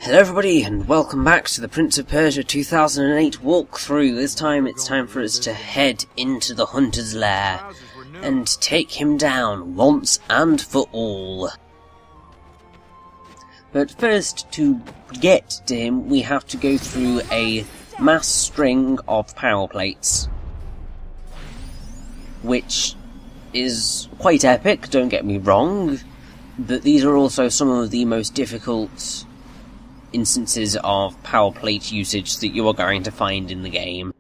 Hello everybody and welcome back to the Prince of Persia 2008 walkthrough. This time it's time for us to head into the Hunter's Lair and take him down once and for all. But first, to get to him, we have to go through a mass string of power plates, which is quite epic, don't get me wrong, but these are also some of the most difficult instances of power plate usage that you are going to find in the game.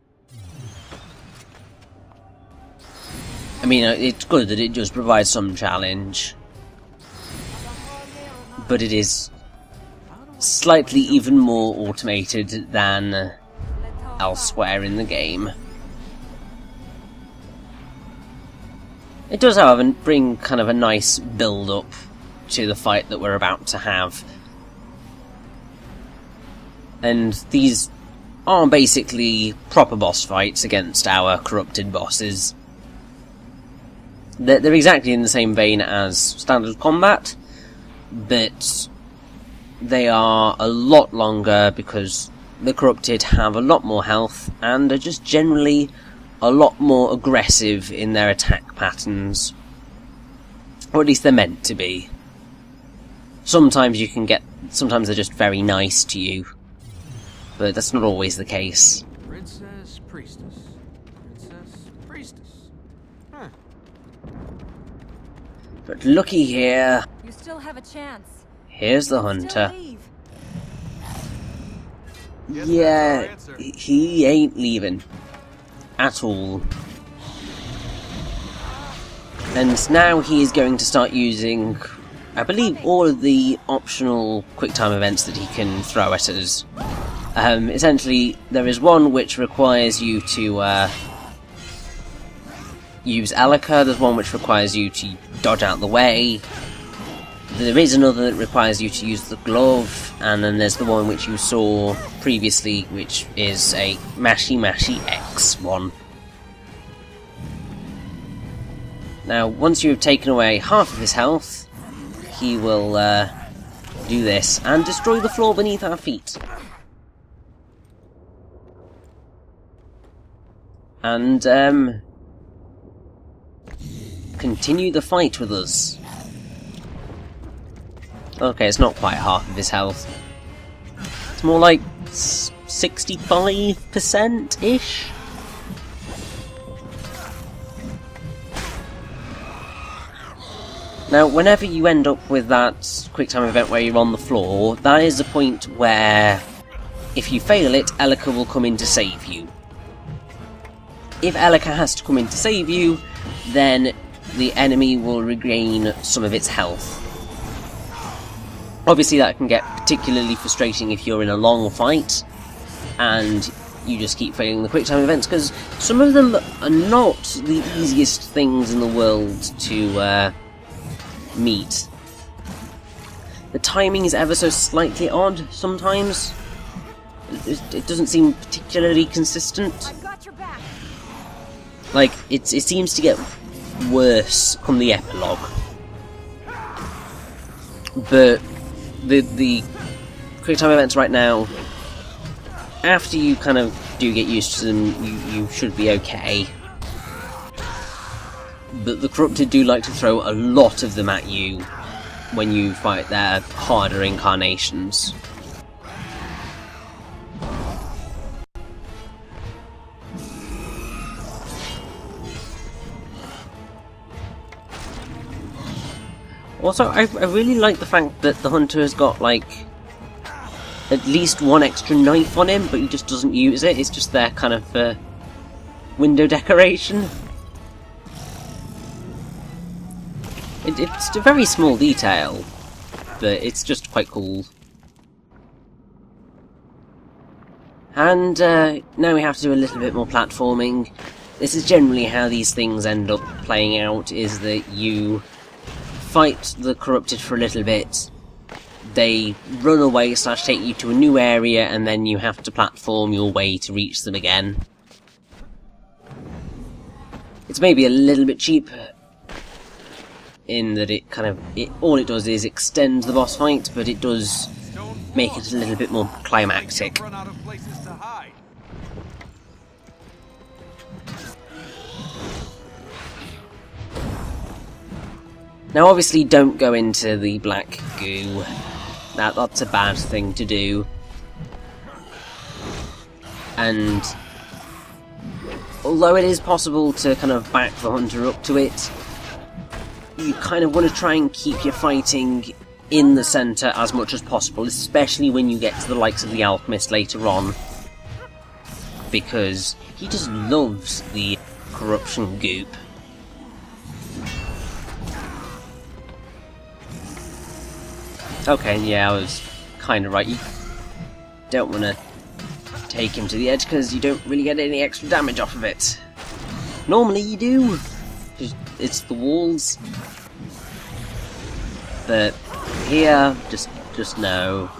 I mean, it's good that it does provide some challenge, but it is slightly even more automated than elsewhere in the game. It does, however, bring kind of a nice build-up to the fight that we're about to have. And these are basically proper boss fights against our corrupted bosses. They're exactly in the same vein as standard combat, but they are a lot longer because the corrupted have a lot more health and are just generally a lot more aggressive in their attack patterns. Or at least they're meant to be. Sometimes they're just very nice to you, but that's not always the case. Princess Priestess. Princess Priestess. Huh. But looky here. You still have a chance. Here's the Hunter. Yeah, he ain't leaving. At all. And now he is going to start using, I believe, all of the optional QuickTime events that he can throw at us. Essentially, there is one which requires you to use Elika, there's one which requires you to dodge out the way, there is another that requires you to use the glove, and then there's the one which you saw previously, which is a Mashy X one. Now, once you have taken away half of his health, he will do this and destroy the floor beneath our feet. And continue the fight with us. Okay, it's not quite half of his health. It's more like 65%-ish. Now, whenever you end up with that QuickTime event where you're on the floor, that is a point where, if you fail it, Elika will come in to save you. If Elika has to come in to save you, then the enemy will regain some of its health. Obviously that can get particularly frustrating if you're in a long fight and you just keep failing the QuickTime events, because some of them are not the easiest things in the world to meet. The timing is ever so slightly odd sometimes. It doesn't seem particularly consistent. Like, it seems to get worse come the epilogue. But the QuickTime events right now, after you kind of do get used to them, you should be okay. But the corrupted do like to throw a lot of them at you when you fight their harder incarnations. Also, I really like the fact that the Hunter has got, like, at least one extra knife on him, but he just doesn't use it. It's just there kind of for window decoration. It's a very small detail, but it's just quite cool. And now we have to do a little bit more platforming. This is generally how these things end up playing out, is that you fight the corrupted for a little bit, they run away / take you to a new area, and then you have to platform your way to reach them again. It's maybe a little bit cheap, in that it kind of, all it does is extend the boss fight, but it does make it a little bit more climactic. Run out of places to hide. Now obviously don't go into the black goo. That's a bad thing to do. And although it is possible to kind of back the hunter up to it, you kind of want to try and keep your fighting in the centre as much as possible, especially when you get to the likes of the alchemist later on, because he just loves the corruption goop. Okay, yeah, I was kind of right. You don't want to take him to the edge because you don't really get any extra damage off of it. Normally you do. It's the walls. But here, just no.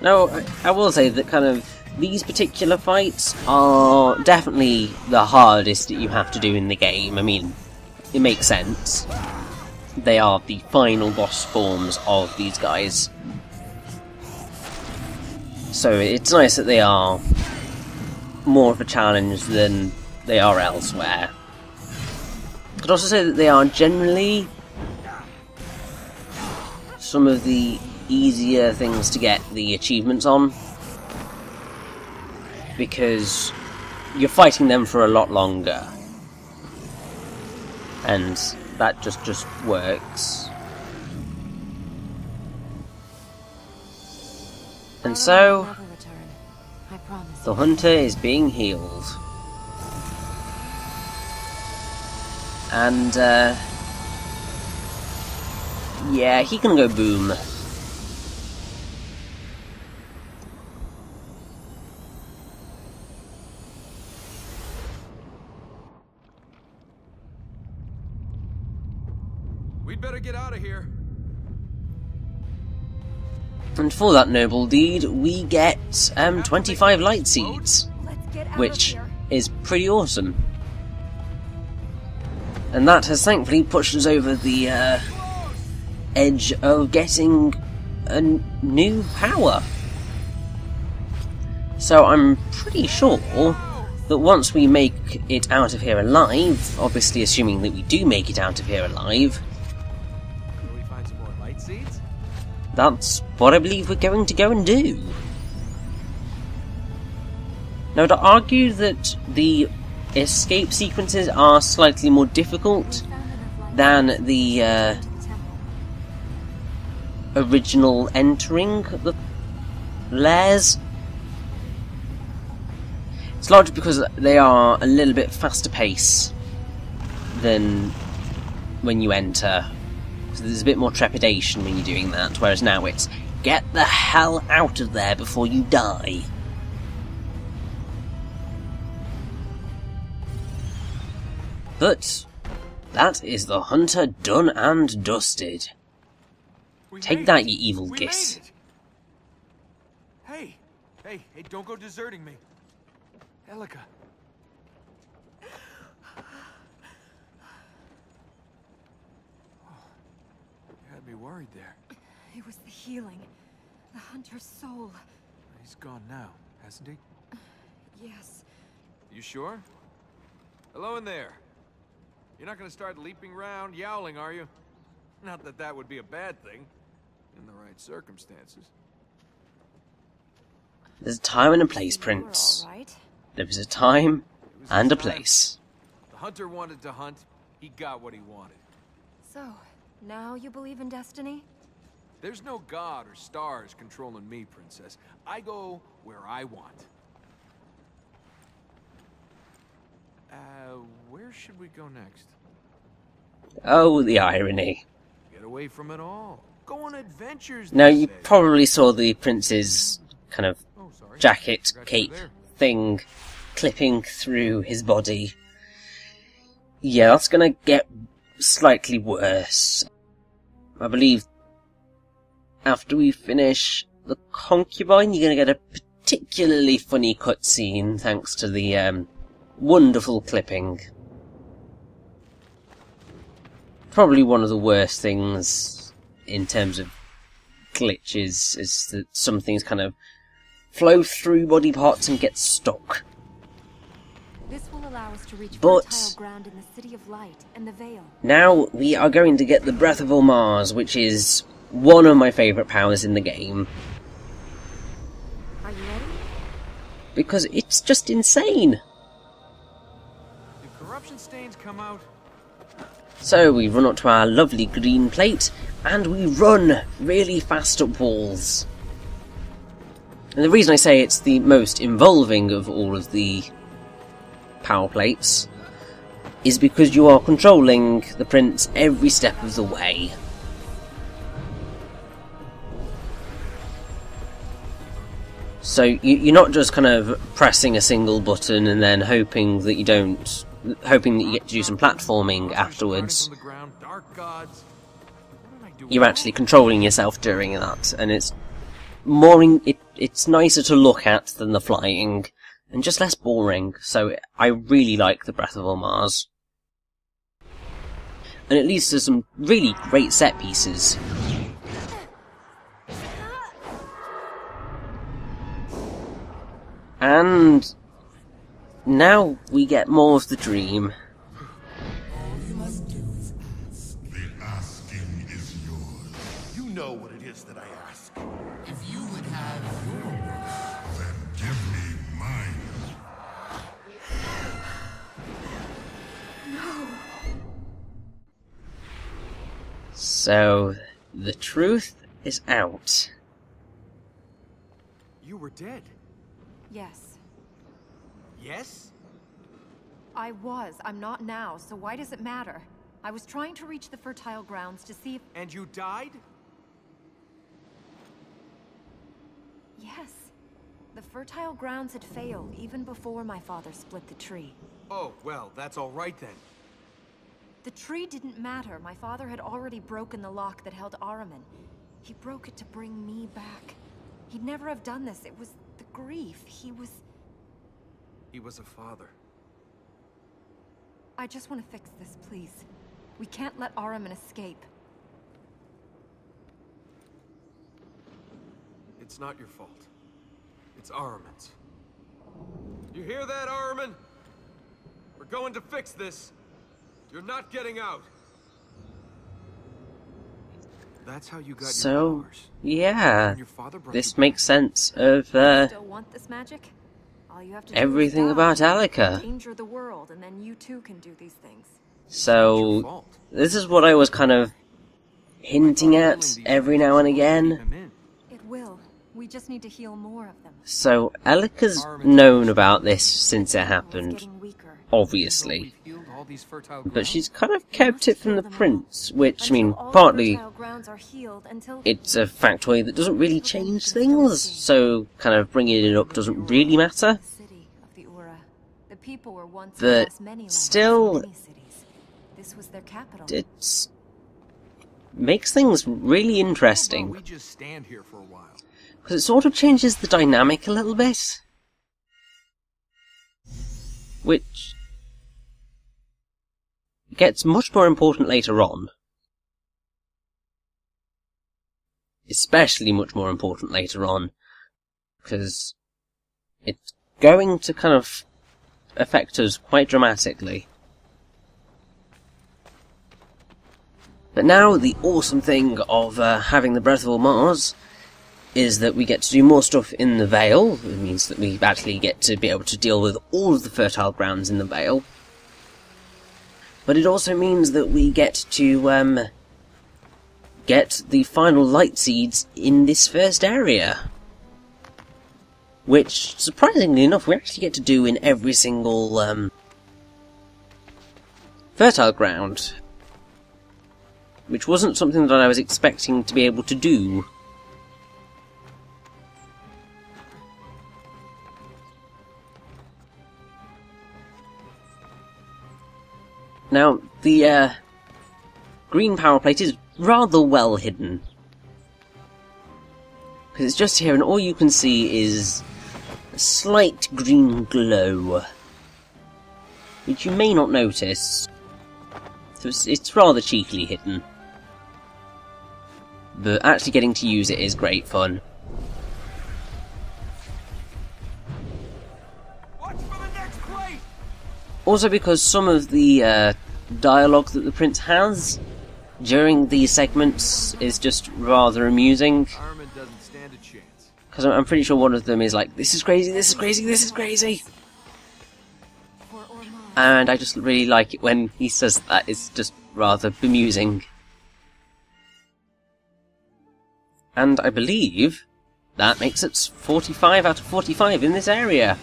Now, I will say that kind of these particular fights are definitely the hardest that you have to do in the game. I mean, it makes sense. They are the final boss forms of these guys. So it's nice that they are more of a challenge than they are elsewhere. I'd also say that they are generally some of the easier things to get the achievements on, because you're fighting them for a lot longer, and that just works. And so the hunter is being healed, and yeah, he can go boom. We'd better get out of here. And for that noble deed, we get 25 light seeds, which is pretty awesome. And that has thankfully pushed us over the edge of getting a new power. So I'm pretty sure that once we make it out of here alive, obviously assuming that we do make it out of here alive, Can we find some more light seeds? that's what I believe we're going to go and do. Now, to argue that the escape sequences are slightly more difficult than the original entering the lairs, it's largely because they are a little bit faster pace than when you enter. So there's a bit more trepidation when you're doing that, whereas now it's get the hell out of there before you die. But that is the hunter done and dusted. Take that, you evil giss. Hey, don't go deserting me. Elika. You had me worried there. It was the healing. The hunter's soul. He's gone now, hasn't he? Yes. You sure? Hello in there. You're not gonna start leaping around, yowling, are you? Not that that would be a bad thing, in the right circumstances. There's a time and a place, Prince. All right. There is a time and a place. The hunter wanted to hunt, he got what he wanted. So, now you believe in destiny? There's no god or stars controlling me, Princess. I go where I want. Where should we go next? Oh, the irony. Get away from it all. Go on adventures. Now, they you say. probably saw the prince's kind of Oh, sorry. jacket, Forgot you cape were there. thing clipping through his body. yeah, that's gonna get slightly worse. I believe after we finish the concubine, you're gonna get a particularly funny cutscene thanks to the wonderful clipping. Probably one of the worst things in terms of glitches is that some things kind of flow through body parts and get stuck. This will allow us to reach But fertile ground in the City of Light and the Vale. now we are going to get the Breath of Ormazd, which is one of my favourite powers in the game. Are you ready? Because it's just insane. Did corruption stains come out? So we run up to our lovely green plate, and we run really fast up walls. And the reason I say it's the most involving of all of the power plates is because you are controlling the prince every step of the way. So you're not just kind of pressing a single button and then hoping that you get to do some platforming afterwards. You're actually controlling yourself during that, and it's it's nicer to look at than the flying, and just less boring, so I really like the Breath of Ormazd. And it leads to some really great set pieces. And now we get more of the dream. All you must do is ask. The asking is yours. You know what it is that I ask. If you would have your wish, then give me mine. So, the truth is out. You were dead. Yes. Yes? I was. I'm not now, so why does it matter? I was trying to reach the fertile grounds to see if... And you died? Yes. The fertile grounds had failed even before my father split the tree. Oh, well, that's all right then. The tree didn't matter. My father had already broken the lock that held Ahriman. He broke it to bring me back. He'd never have done this. It was the grief. He was a father. I just want to fix this, please. We can't let Ahriman escape. It's not your fault. It's Ahriman's. You hear that, Ahriman? We're going to fix this. You're not getting out. That's how you got your powers. Yeah, And your father brought this you makes sense of Still want this magic? All you have to do everything is about die, Alika. danger the world, and then you too can do these things. So, this is what I was kind of hinting at every now and again. It will. We just need to heal more of them. So, Alika's known about this since it happened, Getting weaker. obviously. healed all these fertile But grounds? she's kind of kept it from the prince, which, I mean, Until all the partly fertile grounds are healed, until it's a factoid that doesn't really change things, so kind of bringing it up doesn't really matter. the city of the Ura. The people were once But across many lands, still, many cities. This was their capital. It makes things really How about interesting, we just stand here for a while? because it sort of changes the dynamic a little bit. Which gets much more important later on. Especially much more important later on, because it's going to kind of affect us quite dramatically. But now, the awesome thing of having the Breath of Ormazd is that we get to do more stuff in the Vale. It means that we actually get to be able to deal with all of the fertile grounds in the Vale. But it also means that we get to get the final light seeds in this first area. Which, surprisingly enough, we actually get to do in every single fertile ground. Which wasn't something that I was expecting to be able to do. Now, the green power plate is rather well hidden. Because it's just here and all you can see is a slight green glow. Which you may not notice. So it's rather cheekily hidden. But actually getting to use it is great fun. Watch for the next plate! Also because some of the dialogue that the prince has during these segments is just rather amusing. Armin doesn't stand a chance. Because I'm pretty sure one of them is like, this is crazy, this is crazy, this is crazy! For Ormazd. And I just really like it when he says that. It's just rather bemusing. And I believe that makes it 45 out of 45 in this area.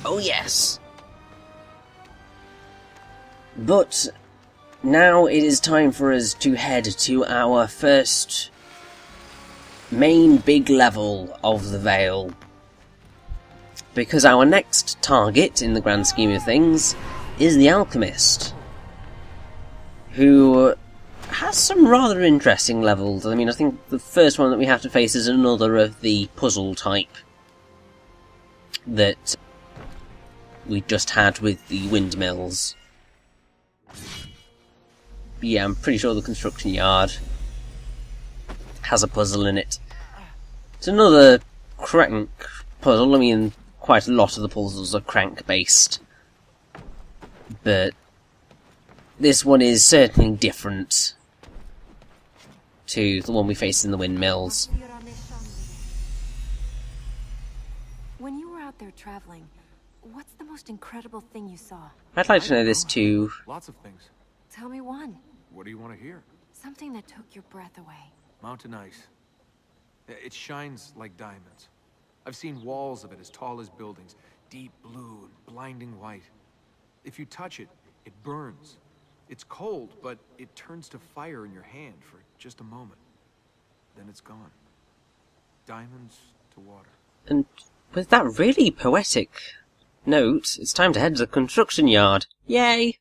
Oh yes! But now it is time for us to head to our first main big level of the Vale. Because our next target, in the grand scheme of things, is the Alchemist. Who has some rather interesting levels. I mean, I think the first one that we have to face is another of the puzzle type that we just had with the windmills. But yeah, I'm pretty sure the construction yard has a puzzle in it. It's another crank puzzle. I mean, quite a lot of the puzzles are crank-based. But this one is certainly different to the one we faced in the windmills. When you were out there traveling, what's the most incredible thing you saw? I'd like to know this too. Lots of things. Tell me one. What do you want to hear? Something that took your breath away. Mountain ice. It shines like diamonds. I've seen walls of it as tall as buildings, deep blue and blinding white. If you touch it, it burns. It's cold, but it turns to fire in your hand for just a moment. Then it's gone. Diamonds to water. And with that really poetic note, it's time to head to the construction yard. Yay!